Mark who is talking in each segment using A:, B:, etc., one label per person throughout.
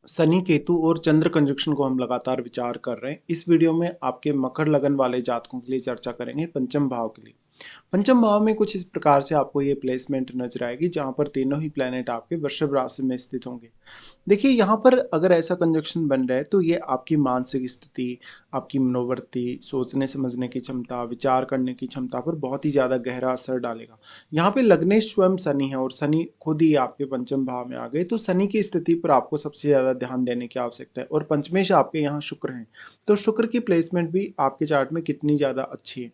A: शनि केतु और चंद्र कंजक्शन को हम लगातार विचार कर रहे हैं। इस वीडियो में आपके मकर लगन वाले जातकों के लिए चर्चा करेंगे पंचम भाव के लिए। पंचम भाव में कुछ इस प्रकार से आपको ये प्लेसमेंट नजर आएगी जहां पर तीनों ही प्लेनेट आपके वृषभ राशि में स्थित होंगे। देखिए यहाँ पर अगर ऐसा कंजक्शन बन रहा है तो ये आपकी मानसिक स्थिति, आपकी मनोवृत्ति, सोचने समझने की क्षमता, विचार करने की क्षमता पर बहुत ही ज़्यादा गहरा असर डालेगा। यहाँ पे लग्नेश स्वयं शनि है और शनि खुद ही आपके पंचम भाव में आ गए, तो शनि की स्थिति पर आपको सबसे ज़्यादा ध्यान देने की आवश्यकता है। और पंचमेश आपके यहाँ शुक्र हैं, तो शुक्र की प्लेसमेंट भी आपके चार्ट में कितनी ज़्यादा अच्छी है।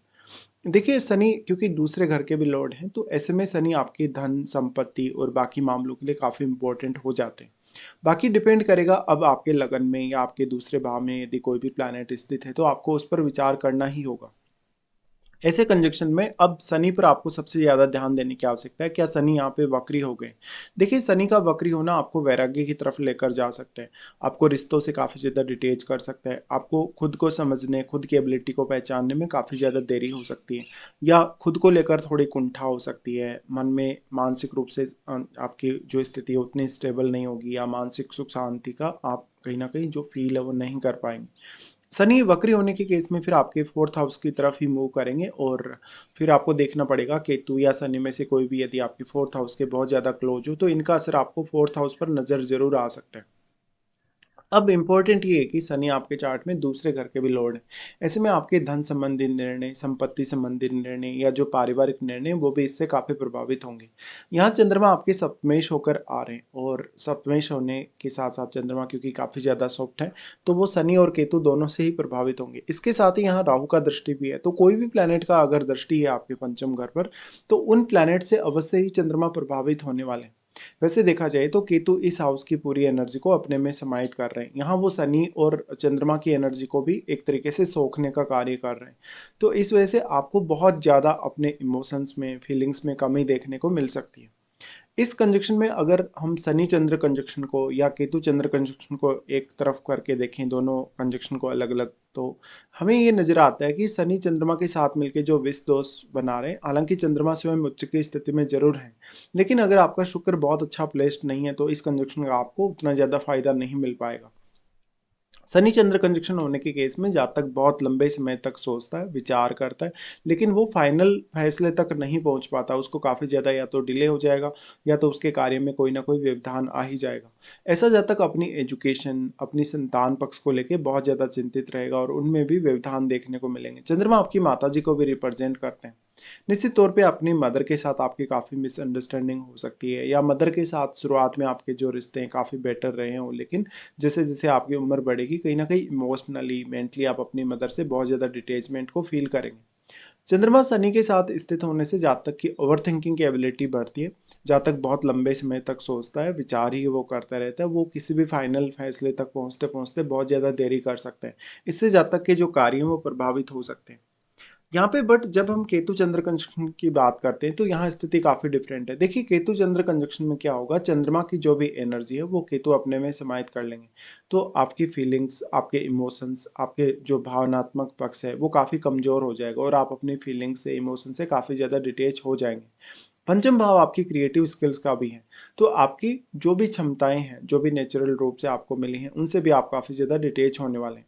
A: देखिए शनि क्योंकि दूसरे घर के भी लॉर्ड हैं, तो ऐसे में शनि आपकी धन संपत्ति और बाकी मामलों के लिए काफ़ी इंपॉर्टेंट हो जाते हैं। बाकी डिपेंड करेगा अब आपके लगन में या आपके दूसरे भाव में यदि कोई भी प्लैनेट स्थित है तो आपको उस पर विचार करना ही होगा। ऐसे कंजक्शन में अब शनि पर आपको सबसे ज्यादा ध्यान देने की आवश्यकता है। क्या शनि यहाँ पे वक्री हो गए? देखिए शनि का वक्री होना आपको वैराग्य की तरफ लेकर जा सकता है, आपको रिश्तों से काफी ज्यादा डिटेच कर सकता है, आपको खुद को समझने, खुद की एबिलिटी को पहचानने में काफी ज्यादा देरी हो सकती है, या खुद को लेकर थोड़ी कुंठा हो सकती है। मन में मानसिक रूप से आपकी जो स्थिति है उतनी स्टेबल नहीं होगी, या मानसिक सुख शांति का आप कहीं ना कहीं जो फील है वो नहीं कर पाएंगे। शनि वक्री होने के केस में फिर आपके फोर्थ हाउस की तरफ ही मूव करेंगे, और फिर आपको देखना पड़ेगा केतु या शनि में से कोई भी यदि आपके फोर्थ हाउस के बहुत ज़्यादा क्लोज हो तो इनका असर आपको फोर्थ हाउस पर नज़र जरूर आ सकता है। अब इम्पोर्टेंट ये है कि शनि आपके चार्ट में दूसरे घर के भी लॉर्ड हैं। ऐसे में आपके धन संबंधी निर्णय, संपत्ति संबंधी निर्णय या जो पारिवारिक निर्णय वो भी इससे काफ़ी प्रभावित होंगे। यहाँ चंद्रमा आपके सप्तमेश होकर आ रहे हैं, और सप्तमेश होने के साथ साथ चंद्रमा क्योंकि काफ़ी ज़्यादा सॉफ्ट है तो वो शनि और केतु दोनों से ही प्रभावित होंगे। इसके साथ ही यहाँ राहु का दृष्टि भी है, तो कोई भी प्लैनेट का अगर दृष्टि है आपके पंचम घर पर तो उन प्लैनेट से अवश्य ही चंद्रमा प्रभावित होने वाले हैं। वैसे देखा जाए तो केतु इस हाउस की पूरी एनर्जी को अपने में समाहित कर रहे हैं। यहाँ वो शनि और चंद्रमा की एनर्जी को भी एक तरीके से सोखने का कार्य कर रहे हैं। तो इस वजह से आपको बहुत ज़्यादा अपने इमोशंस में, फीलिंग्स में कमी देखने को मिल सकती है। इस कंजक्शन में अगर हम शनि चंद्र कंजक्शन को या केतु चंद्र कंजक्शन को एक तरफ करके देखें, दोनों कंजक्शन को अलग अलग, तो हमें ये नजर आता है कि शनि चंद्रमा के साथ मिलकर जो विष दोष बना रहे हैं, हालांकि चंद्रमा स्वयं उच्च की स्थिति में जरूर है, लेकिन अगर आपका शुक्र बहुत अच्छा प्लेस्ड नहीं है तो इस कंजक्शन का आपको उतना ज्यादा फायदा नहीं मिल पाएगा। शनि चंद्र कंजक्शन होने के केस में जातक बहुत लंबे समय तक सोचता है, विचार करता है, लेकिन वो फाइनल फैसले तक नहीं पहुंच पाता। उसको काफ़ी ज़्यादा या तो डिले हो जाएगा या तो उसके कार्य में कोई ना कोई व्यवधान आ ही जाएगा। ऐसा जातक अपनी एजुकेशन, अपनी संतान पक्ष को लेकर बहुत ज़्यादा चिंतित रहेगा और उनमें भी व्यवधान देखने को मिलेंगे। चंद्रमा आपकी माता जी को भी रिप्रेजेंट करते हैं। निश्चित तौर पे अपनी मदर के साथ आपकी काफ़ी मिसअंडरस्टैंडिंग हो सकती है, या मदर के साथ शुरुआत में आपके जो रिश्ते हैं काफ़ी बेटर रहे हों, लेकिन जैसे जैसे आपकी उम्र बढ़ेगी कहीं ना कहीं इमोशनली, मेंटली आप अपनी मदर से बहुत ज़्यादा डिटेचमेंट को फील करेंगे। चंद्रमा शनि के साथ स्थित होने से जातक की ओवर थिंकिंग की एबिलिटी बढ़ती है। जातक बहुत लंबे समय तक सोचता है, विचार ही वो करता रहता है, वो किसी भी फाइनल फैसले तक पहुंचते पहुंचते बहुत ज़्यादा देरी कर सकते हैं। इससे जातक के जो कार्य हैं वो प्रभावित हो सकते हैं। यहाँ पे बट जब हम केतु चंद्र कंजक्शन की बात करते हैं तो यहाँ स्थिति काफी डिफरेंट है। देखिए केतु चंद्र कंजक्शन में क्या होगा, चंद्रमा की जो भी एनर्जी है वो केतु अपने में समाहित कर लेंगे, तो आपकी फीलिंग्स, आपके इमोशंस, आपके जो भावनात्मक पक्ष है वो काफी कमजोर हो जाएगा और आप अपनी फीलिंग्स से, इमोशन से काफी ज्यादा डिटेच हो जाएंगे। पंचम भाव आपकी क्रिएटिव स्किल्स का भी है, तो आपकी जो भी क्षमताएं हैं, जो भी नेचुरल रूप से आपको मिली हैं, उनसे भी आप काफी ज्यादा डिटेच होने वाले हैं।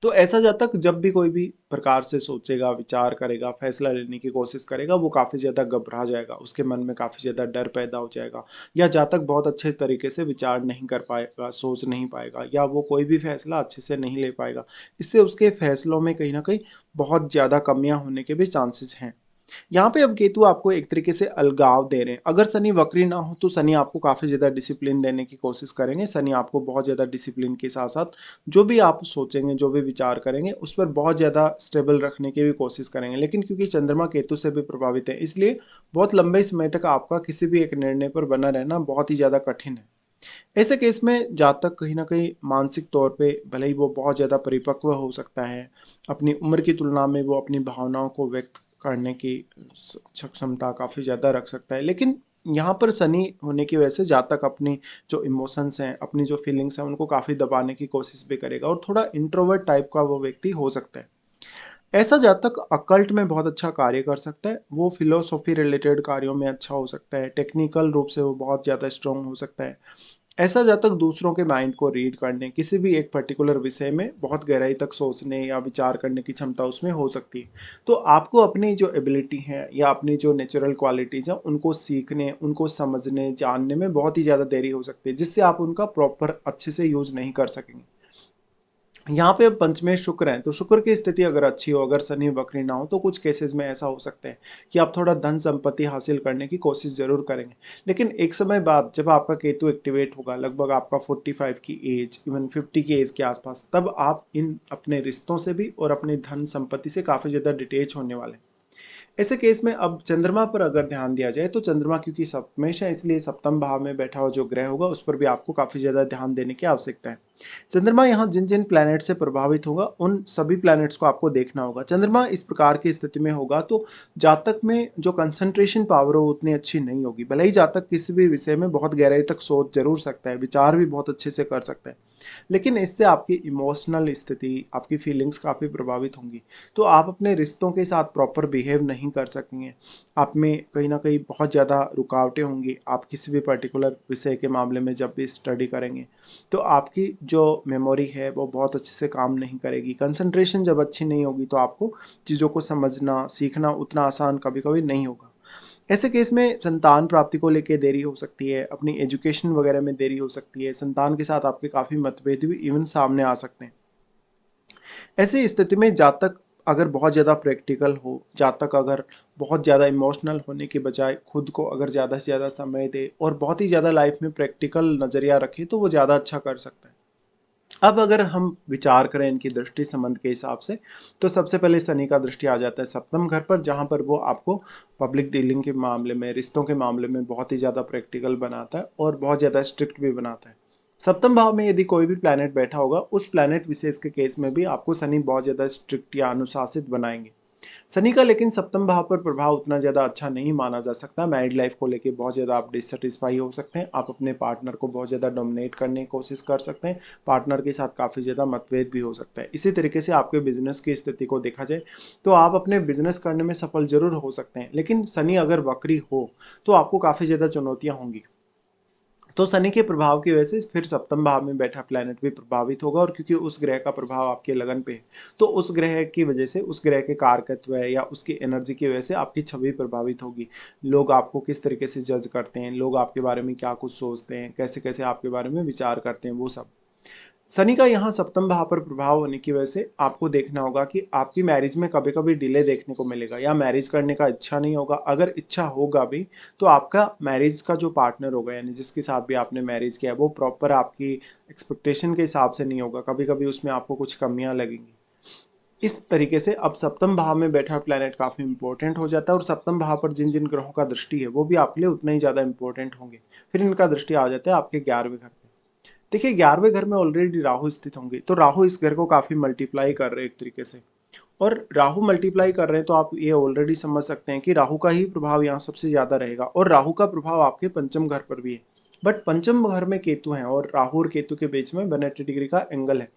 A: तो ऐसा जातक जब भी कोई भी प्रकार से सोचेगा, विचार करेगा, फैसला लेने की कोशिश करेगा, वो काफ़ी ज़्यादा घबरा जाएगा, उसके मन में काफ़ी ज़्यादा डर पैदा हो जाएगा, या जातक बहुत अच्छे तरीके से विचार नहीं कर पाएगा, सोच नहीं पाएगा, या वो कोई भी फैसला अच्छे से नहीं ले पाएगा। इससे उसके फैसलों में कहीं ना कहीं बहुत ज़्यादा कमियां होने के भी चांसेस हैं। यहाँ पे अब केतु आपको एक तरीके से अलगाव दे रहे हैं। अगर शनि वक्री ना हो तो शनि आपको काफ़ी ज़्यादा डिसिप्लिन देने की कोशिश करेंगे। शनि आपको बहुत ज़्यादा डिसिप्लिन के साथ साथ जो भी आप सोचेंगे, जो भी विचार करेंगे उस पर बहुत ज़्यादा स्टेबल रखने की भी कोशिश करेंगे। लेकिन क्योंकि चंद्रमा केतु से भी प्रभावित है, इसलिए बहुत लंबे समय तक आपका किसी भी एक निर्णय पर बना रहना बहुत ही ज़्यादा कठिन है। ऐसे केस में जातक कहीं ना कहीं मानसिक तौर पे भले ही वो बहुत ज़्यादा परिपक्व हो सकता है, अपनी उम्र की तुलना में वो अपनी भावनाओं को व्यक्त करने की क्षमता काफ़ी ज़्यादा रख सकता है, लेकिन यहाँ पर शनि होने की वजह से जातक अपनी जो इमोशंस हैं, अपनी जो फीलिंग्स हैं, उनको काफ़ी दबाने की कोशिश भी करेगा और थोड़ा इंट्रोवर्ट टाइप का वो व्यक्ति हो सकता है। ऐसा जातक अकल्ट में बहुत अच्छा कार्य कर सकता है, वो फिलोसॉफी रिलेटेड कार्यों में अच्छा हो सकता है, टेक्निकल रूप से वो बहुत ज़्यादा स्ट्रांग हो सकता है, ऐसा जातक दूसरों के माइंड को रीड करने, किसी भी एक पर्टिकुलर विषय में बहुत गहराई तक सोचने या विचार करने की क्षमता उसमें हो सकती है। तो आपको अपनी जो एबिलिटी है या अपनी जो नेचुरल क्वालिटीज़ हैं, उनको सीखने, उनको समझने, जानने में बहुत ही ज़्यादा देरी हो सकती है, जिससे आप उनका प्रॉपर अच्छे से यूज़ नहीं कर सकेंगे। यहाँ पे अब पंचमेश शुक्र हैं, तो शुक्र की स्थिति अगर अच्छी हो, अगर शनि वक्री ना हो, तो कुछ केसेस में ऐसा हो सकता है कि आप थोड़ा धन संपत्ति हासिल करने की कोशिश जरूर करेंगे। लेकिन एक समय बाद जब आपका केतु एक्टिवेट होगा, लगभग आपका 45 की एज, इवन 50 की एज के आसपास, तब आप इन अपने रिश्तों से भी और अपनी धन संपत्ति से काफ़ी ज़्यादा डिटेच होने वाले हैं। ऐसे केस में अब चंद्रमा पर अगर ध्यान दिया जाए, तो चंद्रमा क्योंकि सप्तमेश है, इसलिए सप्तम भाव में बैठा हुआ जो ग्रह होगा उस पर भी आपको काफ़ी ज़्यादा ध्यान देने की आवश्यकता है। चंद्रमा यहाँ जिन जिन प्लैनेट से प्रभावित होगा, उन सभी प्लैनेट्स को आपको देखना होगा। चंद्रमा इस प्रकार की स्थिति में होगा तो जातक में जो कंसंट्रेशन पावर हो उतनी अच्छी नहीं होगी। भले ही जातक किसी भी विषय में बहुत गहराई तक सोच जरूर सकता है, विचार भी बहुत अच्छे से कर सकता है, लेकिन इससे आपकी इमोशनल स्थिति, आपकी फीलिंग्स काफ़ी प्रभावित होंगी। तो आप अपने रिश्तों के साथ प्रॉपर बिहेव नहीं कर सकेंगे। आप में कहीं न कहीं बहुत ज़्यादा रुकावटें होंगी। आप किसी भी पर्टिकुलर विषय के मामले में जब भी स्टडी करेंगे, तो आपकी जो मेमोरी है वो बहुत अच्छे से काम नहीं करेगी। कंसंट्रेशन जब अच्छी नहीं होगी, तो आपको चीज़ों को समझना, सीखना उतना आसान कभी-कभी नहीं होगा। ऐसे केस में संतान प्राप्ति को लेके देरी हो सकती है, अपनी एजुकेशन वगैरह में देरी हो सकती है, संतान के साथ आपके काफ़ी मतभेद भी इवन सामने आ सकते हैं। ऐसी स्थिति में जातक अगर बहुत ज़्यादा प्रैक्टिकल हो, जातक अगर बहुत ज़्यादा इमोशनल होने के बजाय खुद को अगर ज़्यादा से ज़्यादा समय दे और बहुत ही ज़्यादा लाइफ में प्रैक्टिकल नज़रिया रखे, तो वो ज़्यादा अच्छा कर सकता है। अब अगर हम विचार करें इनकी दृष्टि संबंध के हिसाब से, तो सबसे पहले शनि का दृष्टि आ जाता है सप्तम घर पर, जहाँ पर वो आपको पब्लिक डीलिंग के मामले में, रिश्तों के मामले में बहुत ही ज़्यादा प्रैक्टिकल बनाता है और बहुत ज़्यादा स्ट्रिक्ट भी बनाता है। सप्तम भाव में यदि कोई भी प्लैनेट बैठा होगा, उस प्लैनेट विशेष के केस में भी आपको शनि बहुत ज़्यादा स्ट्रिक्ट या अनुशासित बनाएंगे। शनि का लेकिन सप्तम भाव पर प्रभाव उतना ज़्यादा अच्छा नहीं माना जा सकता। मैरिड लाइफ को लेके बहुत ज़्यादा आप डिससेटिस्फाई हो सकते हैं। आप अपने पार्टनर को बहुत ज़्यादा डोमिनेट करने की कोशिश कर सकते हैं। पार्टनर के साथ काफ़ी ज़्यादा मतभेद भी हो सकता है। इसी तरीके से आपके बिजनेस की स्थिति को देखा जाए, तो आप अपने बिजनेस करने में सफल जरूर हो सकते हैं, लेकिन शनि अगर वक्री हो तो आपको काफ़ी ज़्यादा चुनौतियाँ होंगी। तो शनि के प्रभाव की वजह से फिर सप्तम भाव में बैठा प्लैनेट भी प्रभावित होगा, और क्योंकि उस ग्रह का प्रभाव आपके लगन पे है, तो उस ग्रह की वजह से, उस ग्रह के कारकत्व है या उसकी एनर्जी की वजह से आपकी छवि प्रभावित होगी। लोग आपको किस तरीके से जज करते हैं, लोग आपके बारे में क्या कुछ सोचते हैं, कैसे कैसे आपके बारे में विचार करते हैं, वो सब। शनि का यहाँ सप्तम भाव पर प्रभाव होने की वजह से आपको देखना होगा कि आपकी मैरिज में कभी कभी डिले देखने को मिलेगा, या मैरिज करने का इच्छा नहीं होगा। अगर इच्छा होगा भी, तो आपका मैरिज का जो पार्टनर होगा, यानी जिसके साथ भी आपने मैरिज किया, वो प्रॉपर आपकी एक्सपेक्टेशन के हिसाब से नहीं होगा। कभी कभी उसमें आपको कुछ कमियां लगेंगी। इस तरीके से अब सप्तम भाव में बैठा प्लैनेट काफी इंपॉर्टेंट हो जाता है, और सप्तम भाव पर जिन जिन ग्रहों का दृष्टि है वो भी आपके लिए उतना ही ज्यादा इंपॉर्टेंट होंगे। फिर इनका दृष्टि आ जाता है आपके 11वें घर पे। देखिए, 11वें घर में ऑलरेडी राहु स्थित होंगे, तो राहु इस घर को काफी मल्टीप्लाई कर रहे हैं एक तरीके से। और राहु मल्टीप्लाई कर रहे हैं, तो आप ये ऑलरेडी समझ सकते हैं कि राहु का ही प्रभाव यहाँ सबसे ज्यादा रहेगा, और राहु का प्रभाव आपके पंचम घर पर भी है। बट पंचम घर में केतु हैं, और राहु और केतु के बीच में 180 डिग्री का एंगल है।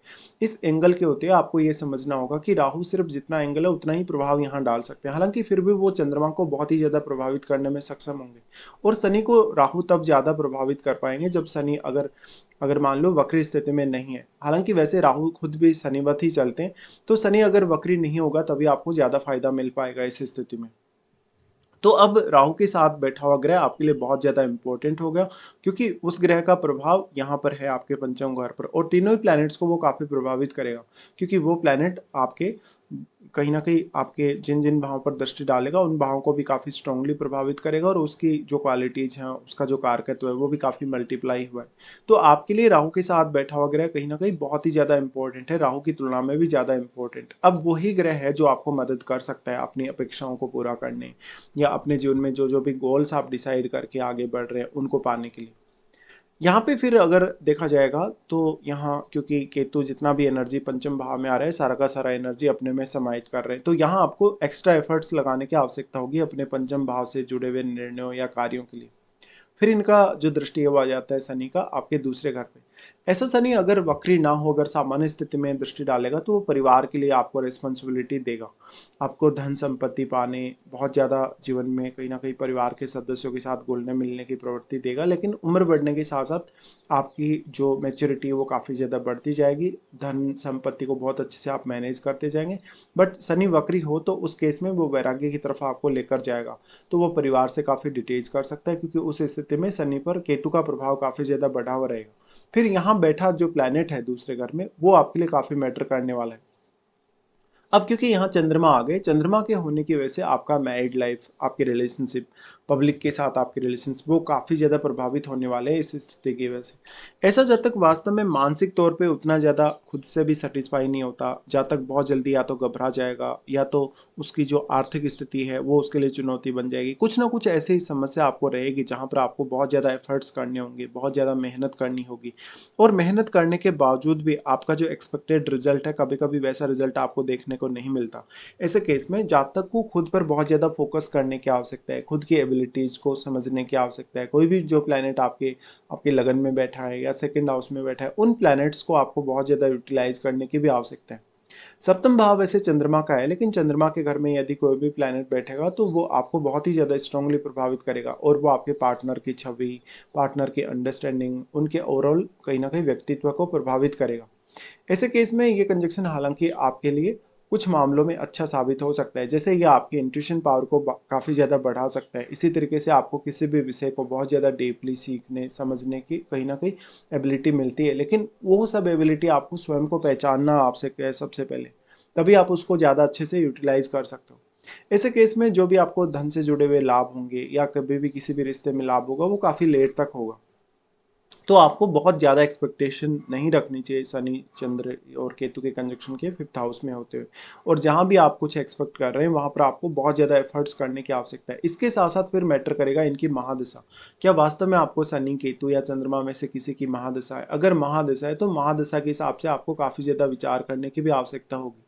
A: इस एंगल के होते आपको ये समझना होगा कि राहु सिर्फ जितना एंगल है उतना ही प्रभाव यहाँ डाल सकते हैं। हालांकि फिर भी वो चंद्रमा को बहुत ही ज्यादा प्रभावित करने में सक्षम होंगे। और शनि को राहु तब ज्यादा प्रभावित कर पाएंगे जब शनि अगर अगर मान लो वक्री स्थिति में नहीं है। हालांकि वैसे राहु खुद भी शनिवत ही चलते हैं, तो शनि अगर वक्री नहीं होगा तभी आपको ज्यादा फायदा मिल पाएगा इस स्थिति में। तो अब राहु के साथ बैठा हुआ ग्रह आपके लिए बहुत ज्यादा इंपॉर्टेंट हो गया, क्योंकि उस ग्रह का प्रभाव यहाँ पर है आपके पंचम घर पर, और तीनों ही प्लैनेट्स को वो काफी प्रभावित करेगा, क्योंकि वो प्लैनेट आपके कहीं ना कहीं आपके जिन जिन भावों पर दृष्टि डालेगा उन भावों को भी काफी स्ट्रांगली प्रभावित करेगा, और उसकी जो क्वालिटीज हैं, उसका जो कारकत्व है वो भी काफी मल्टीप्लाई हुआ है। तो आपके लिए राहु के साथ बैठा हुआ ग्रह कहीं ना कहीं बहुत ही ज्यादा इंपॉर्टेंट है, राहु की तुलना में भी ज्यादा इंपॉर्टेंट। अब वही ग्रह है जो आपको मदद कर सकता है अपनी अपेक्षाओं को पूरा करने, या अपने जीवन में जो जो भी गोल्स आप डिसाइड करके आगे बढ़ रहे हैं उनको पाने के लिए। यहाँ पे फिर अगर देखा जाएगा, तो यहाँ क्योंकि केतु जितना भी एनर्जी पंचम भाव में आ रहा है, सारा का सारा एनर्जी अपने में समाहित कर रहे हैं, तो यहाँ आपको एक्स्ट्रा एफर्ट्स लगाने की आवश्यकता होगी अपने पंचम भाव से जुड़े हुए निर्णयों या कार्यों के लिए। फिर इनका जो दृष्टि है वो आ जाता है शनि का आपके दूसरे घर पे। ऐसा शनि अगर वक्री ना हो, अगर सामान्य स्थिति में दृष्टि डालेगा तो वो परिवार के लिए आपको रिस्पॉन्सिबिलिटी देगा, आपको धन संपत्ति पाने, बहुत ज़्यादा जीवन में कहीं ना कहीं परिवार के सदस्यों के साथ घुलने मिलने की प्रवृत्ति देगा। लेकिन उम्र बढ़ने के साथ साथ आपकी जो मैच्योरिटी है वो काफ़ी ज़्यादा बढ़ती जाएगी, धन संपत्ति को बहुत अच्छे से आप मैनेज करते जाएंगे। बट शनि वक्री हो तो उस केस में वो वैराग्य की तरफ आपको लेकर जाएगा, तो वो परिवार से काफ़ी डिटेच कर सकता है, क्योंकि उस स्थिति में शनि पर केतु का प्रभाव काफ़ी ज़्यादा बढ़ा हुआ रहेगा। फिर यहाँ बैठा जो प्लैनेट है दूसरे घर में, वो आपके लिए काफ़ी मैटर करने वाला है। अब क्योंकि यहाँ चंद्रमा आ गए, चंद्रमा के होने की वजह से आपका मैरिड लाइफ, आपके रिलेशनशिप, पब्लिक के साथ आपके रिलेशनशिप वो काफ़ी ज़्यादा प्रभावित होने वाले हैं इस स्थिति की वजह से। ऐसा जब तक वास्तव में मानसिक तौर पे उतना ज़्यादा खुद से भी सेटिस्फाई नहीं होता, जब तक बहुत जल्दी या तो घबरा जाएगा या तो उसकी जो आर्थिक स्थिति है वो उसके लिए चुनौती बन जाएगी। कुछ ना कुछ ऐसी समस्या आपको रहेगी जहाँ पर आपको बहुत ज़्यादा एफर्ट्स करने होंगे, बहुत ज़्यादा मेहनत करनी होगी, और मेहनत करने के बावजूद भी आपका जो एक्सपेक्टेड रिजल्ट है कभी कभी वैसा रिजल्ट आपको देखने को नहीं मिलता। ऐसे केस में जातक को खुद पर बहुत ज़्यादा फोकस करने की आवश्यकता है, खुद की एबिलिटीज़ को समझने की आवश्यकता है। कोई भी जो प्लैनेट आपके आपके लगन में बैठा है या सेकंड हाउस में बैठा है, उन प्लैनेट्स को आपको बहुत ज़्यादा यूटिलाइज करने की भी आवश्यकता है। सप्तम भाव वैसे चंद्रमा का है, लेकिन चंद्रमा के घर में यदि कोई भी प्लैनेट बैठेगा तो वो आपको बहुत ही ज़्यादा स्ट्रांगली प्रभावित करेगा, और वो आपके पार्टनर की छवि, पार्टनर की अंडरस्टैंडिंग, उनके ओवरऑल कहीं ना कहीं व्यक्तित्व को प्रभावित करेगा। ऐसे केस में ये कंजक्शन हालांकि आपके लिए कुछ मामलों में अच्छा साबित हो सकता है, जैसे ये आपकी इंट्यूशन पावर को काफ़ी ज़्यादा बढ़ा सकता है। इसी तरीके से आपको किसी भी विषय को बहुत ज़्यादा डीपली सीखने समझने की कहीं ना कहीं एबिलिटी मिलती है, लेकिन वो सब एबिलिटी आपको स्वयं को पहचानना आवश्यक है सबसे पहले, तभी आप उसको ज़्यादा अच्छे से यूटिलाइज कर सकते हो। ऐसे केस में जो भी आपको धन से जुड़े हुए लाभ होंगे या कभी भी किसी भी रिश्ते में लाभ होगा वो काफ़ी लेट तक होगा। तो आपको बहुत ज़्यादा एक्सपेक्टेशन नहीं रखनी चाहिए शनि चंद्र और केतु के कंजक्शन के फिफ्थ हाउस में होते हुए। और जहाँ भी आप कुछ एक्सपेक्ट कर रहे हैं वहाँ पर आपको बहुत ज़्यादा एफर्ट्स करने की आवश्यकता है। इसके साथ साथ फिर मैटर करेगा इनकी महादशा, क्या वास्तव में आपको शनि केतु या चंद्रमा में से किसी की महादशा है। अगर महादशा है तो महादशा के हिसाब से आपको काफ़ी ज़्यादा विचार करने की भी आवश्यकता होगी।